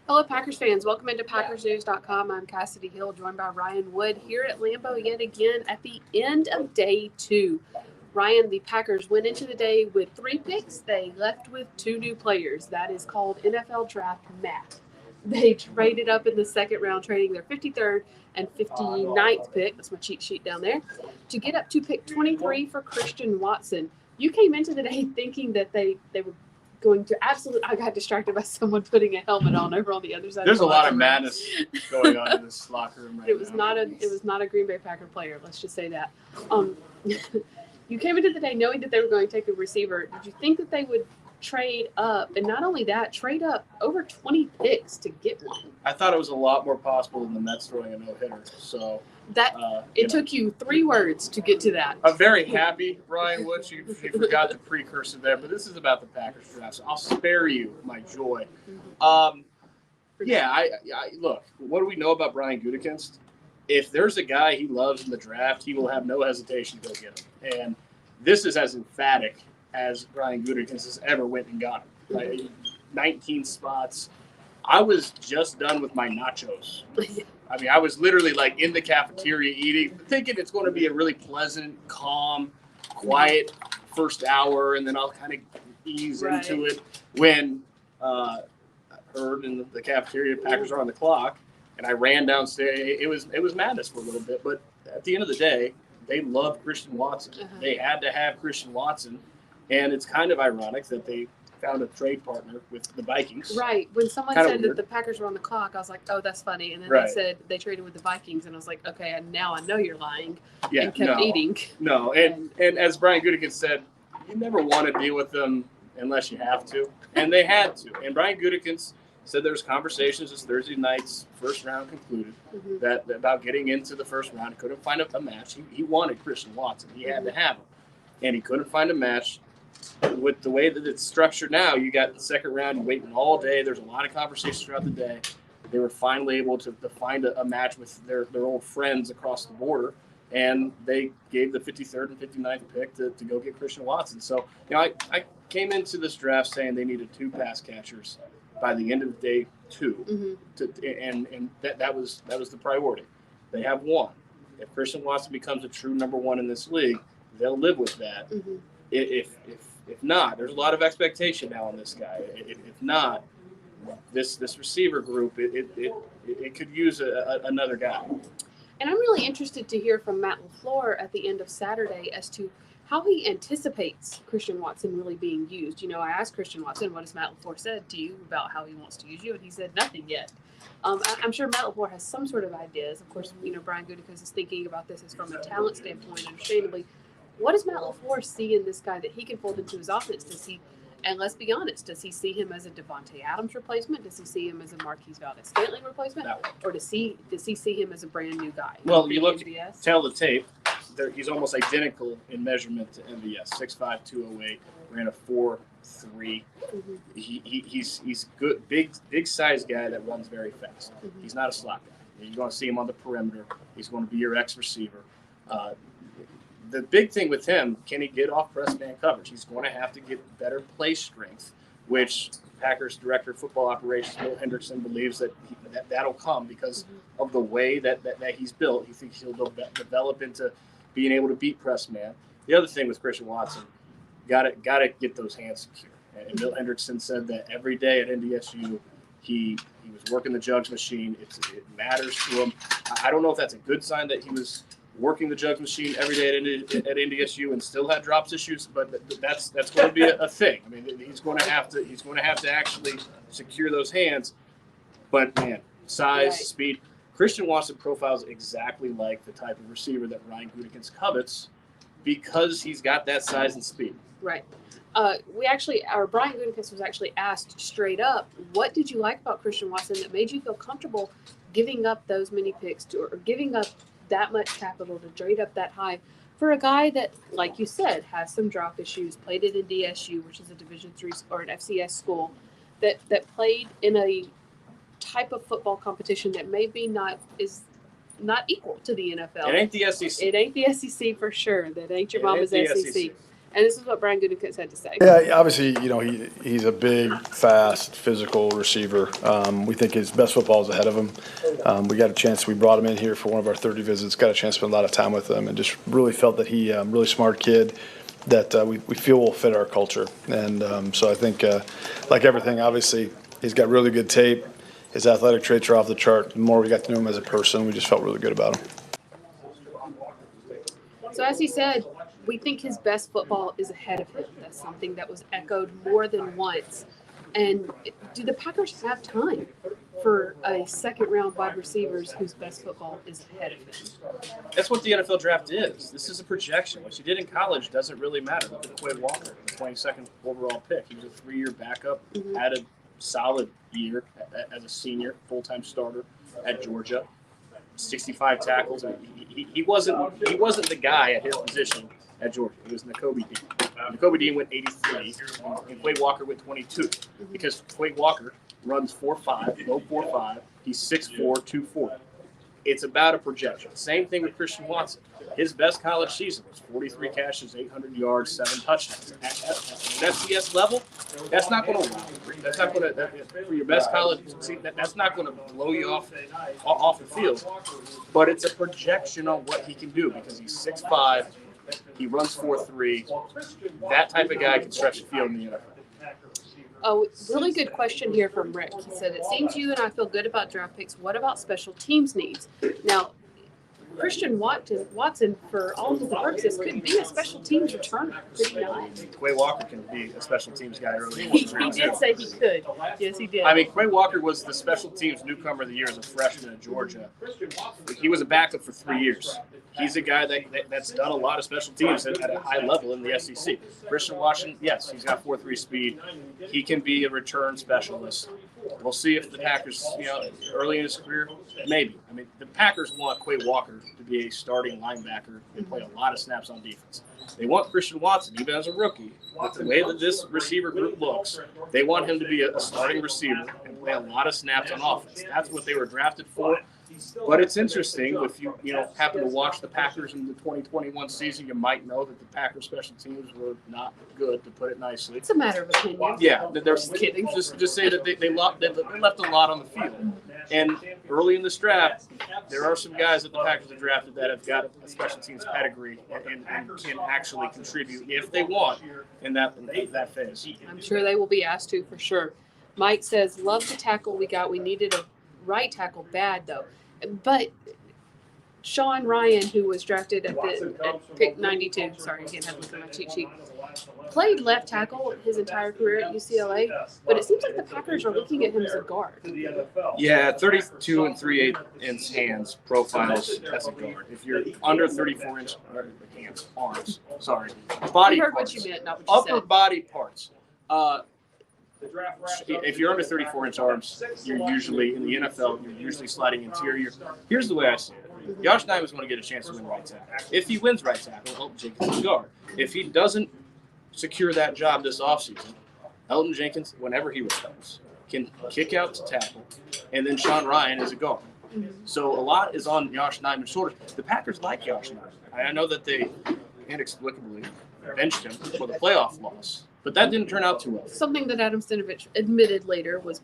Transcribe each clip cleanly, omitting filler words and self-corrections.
Hello, Packers fans. Welcome into PackersNews.com. I'm Kassidy Hill, joined by Ryan Wood here at Lambeau yet again at the end of day 2. Ryan, the Packers went into the day with 3 picks. They left with 2 new players. That is called NFL Draft Math. They traded up in the second round, trading their 53rd and 59th pick. That's my cheat sheet down there. To get up to pick 23 for Christian Watson. You came into the day thinking that they were going to absolutely. I got distracted by someone putting a helmet on over on the other side. There's a lot of madness going on in this locker room right now. It was not a Green Bay Packer player. Let's just say that. You came into the day knowing that they were going to take a receiver. Did you think that they would trade up, and not only that, trade up over 20 picks to get one? I thought it was a lot more possible than the Mets throwing a no-hitter. So that took you 3 words to get to that. I'm very happy, Ryan Woods. You forgot the precursor there, but this is about the Packers draft, so I'll spare you my joy. I look. What do we know about Brian Gutekunst? If there's a guy he loves in the draft, he will have no hesitation to go get him. And this is as emphatic as Brian Gutekunst has ever went and got him. Right? 19 spots. I was just done with my nachos. I mean, I was literally like in the cafeteria eating, thinking it's going to be a really pleasant, calm, quiet first hour, and then I'll kind of ease into it when I heard in the cafeteria Packers are on the clock. And I ran downstairs. It was madness for a little bit, but at the end of the day, they love Christian Watson. They had to have Christian Watson, and it's kind of ironic that they found a trade partner with the Vikings. Right. When someone said that the Packers were on the clock, I was like, "Oh, that's funny." And then they said they traded with the Vikings, and I was like, "Okay, and now I know you're lying." Yeah, and kept eating. No, and as Brian Gutekunst said, you never want to deal with them unless you have to, and they had to. And Brian Gutekunst said there's conversations this Thursday night's first round concluded that about getting into the first round. He couldn't find a match. He wanted Christian Watson. He had to have him. And he couldn't find a match. With the way that it's structured now, you got the second round, you're waiting all day. There's a lot of conversations throughout the day. They were finally able to find a match with their old friends across the border. And they gave the 53rd and 59th pick to go get Christian Watson. So, I came into this draft saying they needed 2 pass catchers by the end of day 2, and that was the priority. They have 1. If Christian Watson becomes a true number 1 in this league, they'll live with that. If not, there's a lot of expectation now on this guy. If not, this receiver group it could use another guy. And I'm really interested to hear from Matt LaFleur at the end of Saturday as to how he anticipates Christian Watson really being used. I asked Christian Watson, what has Matt LaFleur said to you about how he wants to use you? And he said nothing yet. I'm sure Matt LaFleur has some sort of ideas. Of course, Brian Gutekunst is thinking about this as from a talent standpoint, understandably. What does Matt LaFleur see in this guy that he can fold into his offense? And let's be honest, does he see him as a Devontae Adams replacement? Does he see him as a Marquise Valdez-Scantling replacement? Or does he see him as a brand new guy? Well, you tell the tape. He's almost identical in measurement to MVS. 6'5", 208, ran a 4.3. He's good, big size guy that runs very fast. He's not a slot guy. You're going to see him on the perimeter. He's going to be your X receiver. The big thing with him, can he get off press man coverage? He's going to have to get better play strength, which Packers Director of Football Operations, Bill Hendrickson, believes that'll come because of the way that he's built. He thinks he'll develop into being able to beat press man. The other thing with Christian Watson, got to get those hands secure. And Bill Hendrickson said that every day at NDSU, he was working the jugs machine. It matters to him. I don't know if that's a good sign that he was working the jugs machine every day at NDSU and still had drops issues, but that's going to be a thing. I mean, he's going to have to actually secure those hands. But man, size, speed. Christian Watson profiles exactly like the type of receiver that Ryan Gutekunst covets because he's got that size and speed. Right. Brian Gutekunst was actually asked straight up, what did you like about Christian Watson that made you feel comfortable giving up those many picks or giving up that much capital to trade up that high for a guy that, like you said, has some drop issues, played at DSU, which is a Division III or an FCS school, that played in a type of football competition that maybe is not equal to the NFL. It ain't the SEC. It ain't the SEC for sure. That ain't your mama's SEC. And this is what Brian Gutekunst had to say. Yeah, obviously, he's a big, fast, physical receiver. We think his best football is ahead of him. We brought him in here for one of our 30 visits, got a chance to spend a lot of time with him, and just really felt that he, really smart kid that we feel will fit our culture. And so I think, like everything, obviously, he's got really good tape. His athletic traits are off the chart. The more we got to know him as a person, we just felt really good about him. So as he said, we think his best football is ahead of him. That's something that was echoed more than once. And do the Packers have time for a second-round wide receivers whose best football is ahead of him? That's what the NFL draft is. This is a projection. What you did in college doesn't really matter. Look at Quay Walker, the 22nd overall pick. He was a 3-year backup, had a solid year as a senior, full-time starter at Georgia. 65 tackles. He wasn't the guy at his position at Georgia. It was Nakobe Dean. Nakobe Dean went 83, and Quay Walker went 22 because Quay Walker runs 4.5, low 4.5. He's 6'4", 240. It's about a projection. Same thing with Christian Watson. His best college season was 43 catches, 800 yards, 7 touchdowns. At FCS level, that's not going to wow. That's not going to for your best college. See, that's not going to blow you off the field. But it's a projection on what he can do because he's 6'5", he runs 4.3. That type of guy can stretch the field in the NFL. Oh, really good question here from Rick. He said, it seems you and I feel good about draft picks. What about special teams needs? Now, Christian Watson, for all of the purposes, could be a special teams returner. Could he not? Quay Walker can be a special teams guy early. He did say he could. Yes, he did. I mean, Quay Walker was the special teams newcomer of the year as a freshman at Georgia. He was a backup for 3 years. He's a guy that's done a lot of special teams at a high level in the SEC. Christian Watson, yes, he's got 4.3 speed. He can be a return specialist. We'll see if the Packers, early in his career, maybe. I mean, the Packers want Quay Walker to be a starting linebacker and play a lot of snaps on defense. They want Christian Watson, even as a rookie, with the way that this receiver group looks, they want him to be a starting receiver and play a lot of snaps on offense. That's what they were drafted for. But it's interesting, if you happen to watch the Packers in the 2021 season, you might know that the Packers special teams were not good, to put it nicely. It's a matter of opinion. Yeah, there's kidding. Just say that they left a lot on the field. And early in this draft, there are some guys that the Packers have drafted that have got a special teams pedigree and can actually contribute if they want in that phase. I'm sure they will be asked to for sure. Mike says, love the tackle we got. We needed a right tackle bad, though. But Sean Rhyan, who was drafted at pick 92, sorry, again, have to look at my cheat sheet, played left tackle his entire career at UCLA, but it seems like the Packers are looking at him as a guard. Yeah, 32 and 3/8 hands profiles as a guard. If you're under 34-inch hands, arms, sorry, body I heard parts, what you meant, not what you upper said. body parts. If you're under 34-inch arms, you're usually in the NFL. You're usually sliding interior. Here's the way I see it: Josh Nijman's going to get a chance to win right tackle. If he wins right tackle, Elton Jenkins is guard. If he doesn't secure that job this offseason, Elton Jenkins, whenever he returns, can kick out to tackle, and then Sean Rhyan is a guard. So a lot is on Josh Nijman's shoulders. The Packers like Josh Nijman. I know that they inexplicably benched him for the playoff loss. But that didn't turn out too well. Something that Adam Stenavich admitted later was,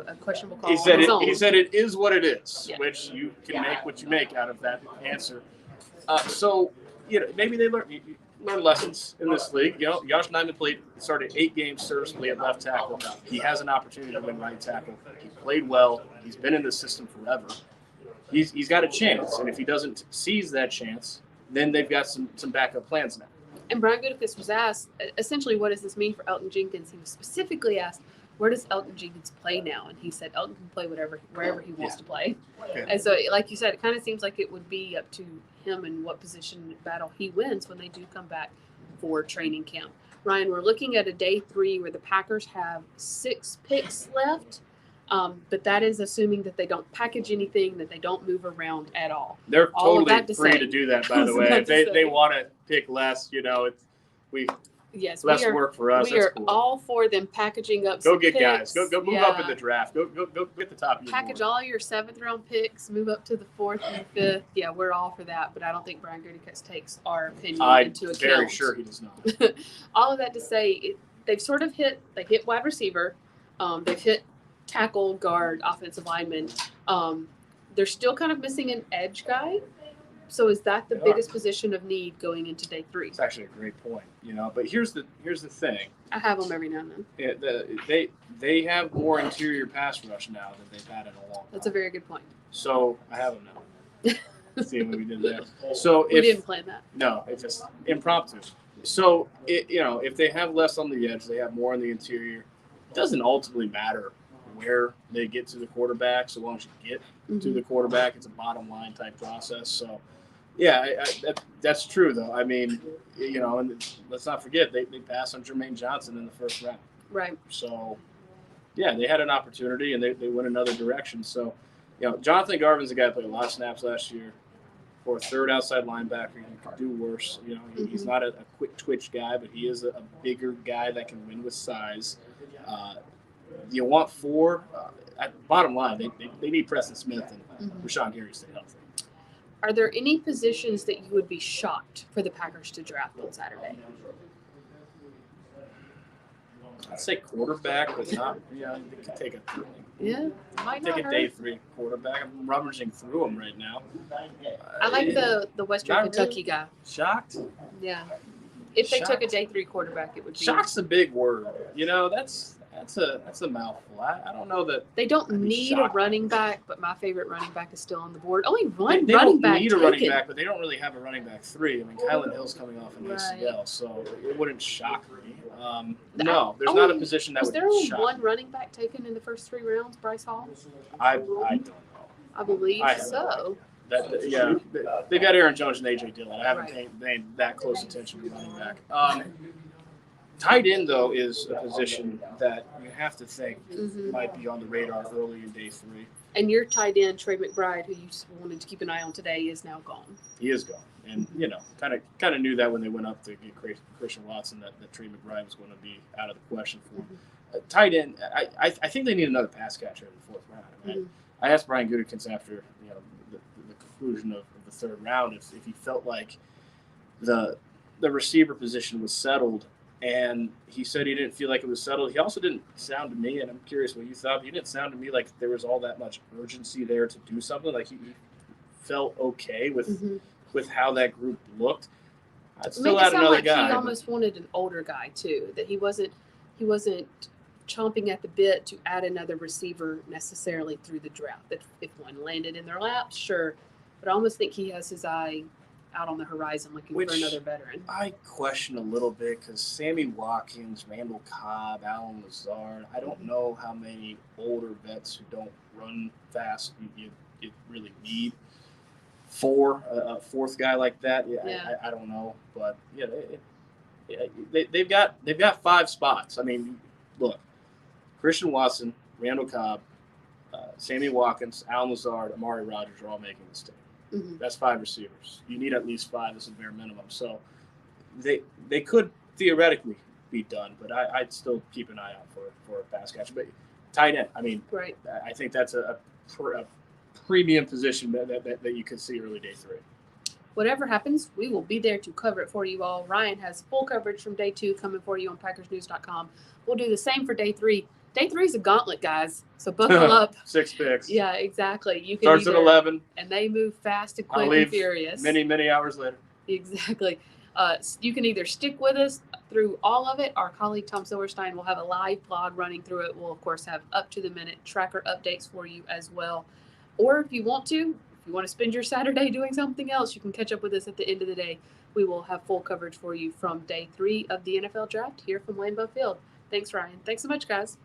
a questionable call. He said on his own. He said it is what it is, Yeah. which you can make what you make out of that answer. So maybe they learn lessons in this league. Josh Nijman started 8 games serviceably at left tackle. He has an opportunity to win right tackle. He played well. He's been in the system forever. He's got a chance, and if he doesn't seize that chance, then they've got some backup plans now. And Brian Gutekunst was asked, essentially, what does this mean for Elton Jenkins? He was specifically asked, where does Elton Jenkins play now? And he said Elton can play wherever he wants to play. Yeah. And so, like you said, it kind of seems like it would be up to him and what position battle he wins when they do come back for training camp. Ryan, we're looking at a day 3 where the Packers have 6 picks left. But that is assuming that they don't package anything, that they don't move around at all. They're All of totally that to free say. to do that, by the way. If they want to pick less, Yes, less work for us. We That's are cool. all for them packaging up. Go some get picks. guys. Go move up in the draft. Go get the top of your Package board. all your 7th-round picks. Move up to the 4th and 5th. Yeah, we're all for that. But I don't think Brian Gutekunst takes our opinion into account. I'm very sure he does not. All of that to say, they've sort of hit. They hit wide receiver. They've hit tackle, guard, offensive lineman. They're still kind of missing an edge guy. So is that the biggest position of need going into day 3? It's actually a great point, But here's the thing. I have them every now and then. They have more interior pass rush now than they've had in a long time. That's a very good point. So I have them now. See what we did there. So we didn't plan that. No, it's just impromptu. So if they have less on the edge, they have more on the interior. It doesn't ultimately matter where they get to the quarterback, so long as you get to the quarterback. It's a bottom line type process. So. Yeah, that's true, though. I mean, and let's not forget, they passed on Jermaine Johnson in the first round. Right. So, yeah, they had an opportunity, and they went another direction. So, Jonathan Garvin's a guy that played a lot of snaps last year for a third outside linebacker. He could do worse. He's not a quick twitch guy, but he is a bigger guy that can win with size. You want 4. At bottom line, they need Preston Smith and Rashawn Gary to stay healthy. Are there any positions that you would be shocked for the Packers to draft on Saturday? I'd say quarterback, but not. Yeah, they could take a. Yeah, might take not a day 3 quarterback. I'm rummaging through them right now. I like the Western Kentucky guy. Shocked? Yeah. If they Shocked. took a day 3 quarterback, it would be. Shock's a big word. That's a mouthful. I don't know that they don't need a running back, but my favorite running back is still on the board. Only one they running don't back. need a running back, but they don't really have a running back 3. I mean, Kylan Hill's coming off an ACL, so it wouldn't shock me. No, there's not a position that would shock. Was there only one running back taken in the first 3 rounds, Bryce Hall? I don't know. I believe so. They got Aaron Jones and AJ Dillon. I haven't paid that close attention to running back. Tight end, though, is a position that you have to think might be on the radar early in day 3. And your tight end, Trey McBride, who you wanted to keep an eye on today, is now gone. He is gone. And, kind of knew that when they went up to get Christian Watson, that Trey McBride was going to be out of the question for him. Tight end, I think they need another pass catcher in the 4th round. I mean, I asked Brian Gutekunst after the conclusion of the 3rd round if he felt like the receiver position was settled. And he said he didn't feel like it was settled. He also didn't sound to me, and I'm curious what you thought, but he didn't sound to me like there was all that much urgency there to do something. Like he felt okay with how that group looked. I'd still add another guy. He almost wanted an older guy too. That he wasn't chomping at the bit to add another receiver necessarily through the draft. That if one landed in their lap, sure. But I almost think he has his eye out on the horizon looking for another veteran. I question a little bit because Sammy Watkins, Randall Cobb, Alan Lazard, I don't know how many older vets who don't run fast you really need for a 4th guy like that. I don't know. But, they've got 5 spots. I mean, look, Christian Watson, Randall Cobb, Sammy Watkins, Alan Lazard, Amari Rodgers are all making this team. That's 5 receivers. You need at least 5 as a bare minimum. So they could theoretically be done, but I'd still keep an eye out for a pass catcher. But tight end, I mean, I think that's a premium position that you could see early day 3. Whatever happens, we will be there to cover it for you all. Ryan has full coverage from day 2 coming for you on PackersNews.com. We'll do the same for day 3. Day 3 is a gauntlet, guys. So buckle up. 6 picks. Yeah, exactly. You can starts at 11, and they move fast and quick and furious. Many hours later. Exactly. You can either stick with us through all of it. Our colleague Tom Silverstein will have a live blog running through it. We'll of course have up-to-the-minute tracker updates for you as well. Or if you want to spend your Saturday doing something else, you can catch up with us at the end of the day. We will have full coverage for you from day 3 of the NFL draft here from Lambeau Field. Thanks, Ryan. Thanks so much, guys.